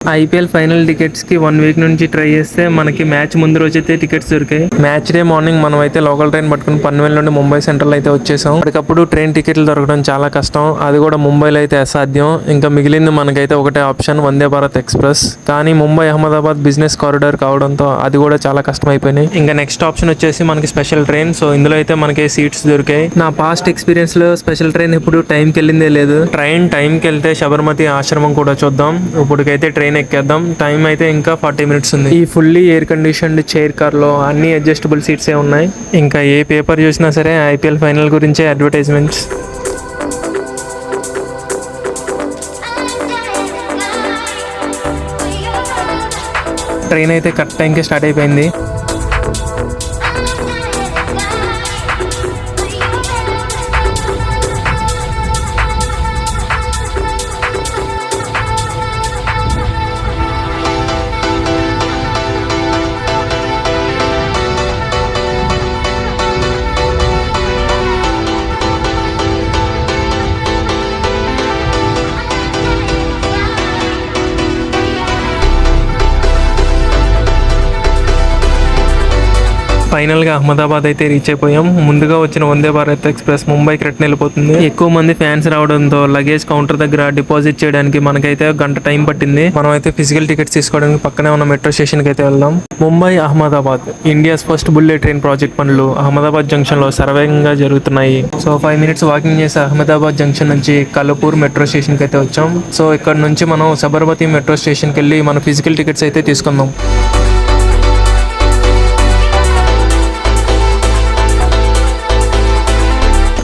IPL final tickets కి 1 week నుంచి try చేస్తే మనకి మ్యాచ్ ముందు రోజైతే టికెట్స్ దొరికాయి. మ్యాచ్ డే మార్నింగ్ మనం అయితే లోకల్ ట్రైన్ పట్టుకుని పన్వేల్ నుండి ముంబై సెంట్రల్ అయితే వచ్చేసాం. అప్పటికప్పుడు ట్రైన్ టికెట్లు దొరకడం చాలా కష్టం, అది కూడా ముంబైలో అయితే అసాధ్యం. ఇంకా మిగిలింది మనకైతే ఒకటే ఆప్షన్, వందే భారత్ ఎక్స్ప్రెస్. కానీ ముంబై అహ్మదాబాద్ బిజినెస్ కారిడార్ కావడంతో అది కూడా చాలా కష్టం అయిపోయినాయి. ఇంకా నెక్స్ట్ ఆప్షన్ వచ్చేసి మనకి స్పెషల్ ట్రైన్. సో ఇందులో అయితే మనకి సీట్స్ దొరికాయి. నా పాస్ట్ ఎక్స్పీరియన్స్ లో స్పెషల్ ట్రైన్ ఇప్పుడు టైంకి వెళ్ళిందే లేదు. ట్రైన్ టైంకి వెళ్తే శబర్మతి ఆశ్రమం కూడా చూద్దాం. ఇప్పటికైతే ట్రైన్ ఎక్కేద్దాం. టైం అయితే ఇంకా 40 minutes ఉంది. ఈ fully air conditioned chair car లో అన్ని అడ్జస్టబుల్ సీట్స్ ఏ ఉన్నాయి. ఇంకా ఏ పేపర్ చూసినా సరే ఐపీఎల్ ఫైనల్ గురించే అడ్వర్టైజ్మెంట్స్. ట్రైన్ అయితే కరెక్ట్ టైంకి స్టార్ట్ అయిపోయింది. ఫైనల్గా అహ్మదాబాద్ అయితే రీచ్ అయిపోయాం. ముందుగా వచ్చిన వందే భారత్ ఎక్స్ప్రెస్ ముంబైకి రిటర్న్ వెళ్ళిపోతుంది. ఎక్కువ మంది ఫ్యాన్స్ రావడంతో లగేజ్ కౌంటర్ దగ్గర డిపాజిట్ చేయడానికి మనకైతే గంట టైం పట్టింది. మనం అయితే ఫిజికల్ టికెట్స్ తీసుకోవడానికి పక్కనే ఉన్న మెట్రో స్టేషన్ కి అయితే వెళ్దాం. Mumbai Ahmedabad India's first bullet train project పనులు అహ్మదాబాద్ జంక్షన్ లో సర్వేగంగా జరుగుతున్నాయి. సో 5 minutes వాకింగ్ చేసి అహ్మదాబాద్ జంక్షన్ నుంచి కలపూర్ మెట్రో స్టేషన్ కి అయితే వచ్చాం. సో ఇక్కడ నుంచి మనం సబర్మతి మెట్రో స్టేషన్ కి వెళ్ళి మన ఫిజికల్ టికెట్స్ అయితే తీసుకుందాం.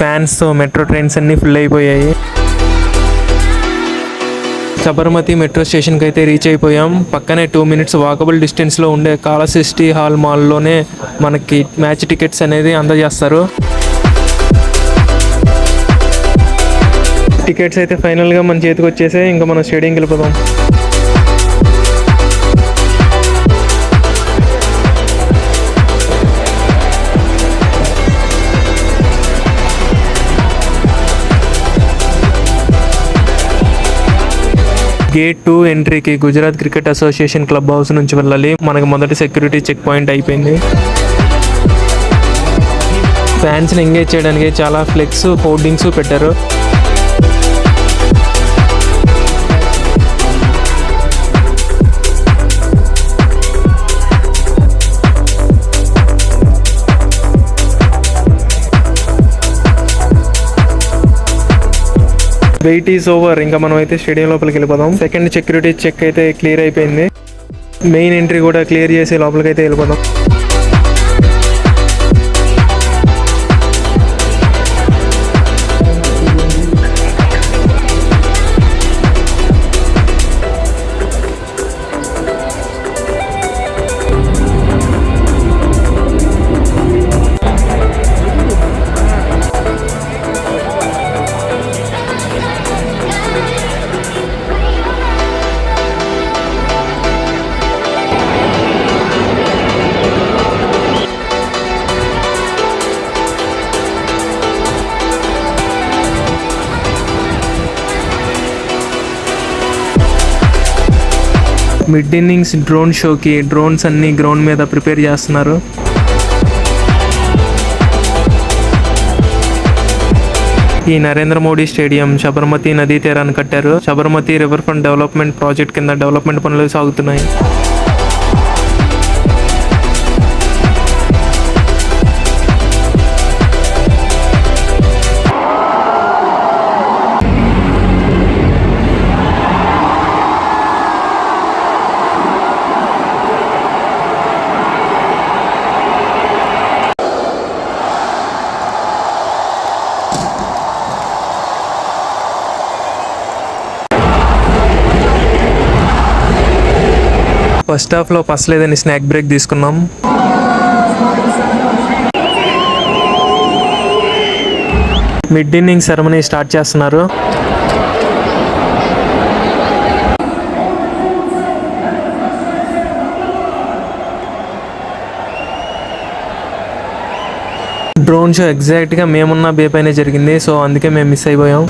ఫ్యాన్స్తో మెట్రో ట్రైన్స్ అన్నీ ఫుల్ అయిపోయాయి. సబర్మతి మెట్రో స్టేషన్కి అయితే రీచ్ అయిపోయాం. పక్కనే 2 minutes వాకబుల్ డిస్టెన్స్లో ఉండే కాళహస్తి హాల్ మాల్లోనే మనకి మ్యాచ్ టికెట్స్ అనేది అందజేస్తారు. టికెట్స్ అయితే ఫైనల్గా మన చేతికి వచ్చేసాయి. ఇంకా మనం స్టేడియంకి వెళ్ళిపోదాం. గేట్ 2 ఎంట్రీకి Gujarat cricket association clubhouse నుంచి వెళ్ళాలి. మనకి మొదటి సెక్యూరిటీ చెక్ పాయింట్ అయిపోయింది. ఫ్యాన్స్ని ఎంగేజ్ చేయడానికి చాలా ఫ్లెక్స్ హోర్డింగ్స్ పెట్టారు. Wait is over. ఇంకా మనం అయితే స్టేడియం లోపలికి వెళ్ళిపోదాం. సెకండ్ సెక్యూరిటీ చెక్ అయితే క్లియర్ అయిపోయింది. మెయిన్ ఎంట్రీ కూడా క్లియర్ చేసి లోపలికి అయితే వెళ్ళిపోదాం. మిడ్ ఇన్నింగ్స్ డ్రోన్ షోకి డ్రోన్స్ అన్ని గ్రౌండ్ మీద ప్రిపేర్ చేస్తున్నారు. ఈ నరేంద్ర మోడీ స్టేడియం శబర్మతి నదీ తీరాన్ని కట్టారు. Sabarmati river front development project కింద డెవలప్మెంట్ పనులు సాగుతున్నాయి. ఫస్ట్ హాఫ్లో పసలేదని స్నాక్ బ్రేక్ తీసుకున్నాం. మిడ్ ఇన్నింగ్ సెరమనీ స్టార్ట్ చేస్తున్నారు. డ్రోన్ షో ఎగ్జాక్ట్గా మేమున్న బే పైనే జరిగింది. సో అందుకే మేము మిస్ అయిపోయాం.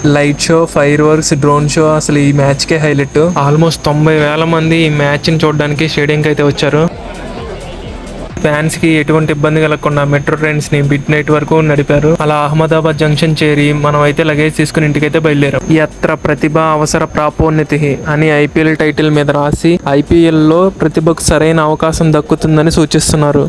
Light show, fire works, drone show అసలు ఈ మ్యాచ్ కే హైలైట్. ఆల్మోస్ట్ 90,000 మంది ఈ మ్యాచ్ ని చూడడానికి స్టేడియం కి అయితే వచ్చారు. ఫ్యాన్స్ కి ఎటువంటి ఇబ్బంది కలగకుండా మెట్రో ట్రైన్స్ ని మిడ్ నైట్ వరకు నడిపారు. అలా అహ్మదాబాద్ జంక్షన్ చేరి మనం అయితే లగేజ్ తీసుకుని ఇంటికైతే బయలుదేరాం. యత్ర ప్రతిభ అవసర ప్రాపోన్నతి అని IPL టైటిల్ మీద రాసి IPL లో ప్రతిభకు సరైన అవకాశం దక్కుతుందని సూచిస్తున్నారు.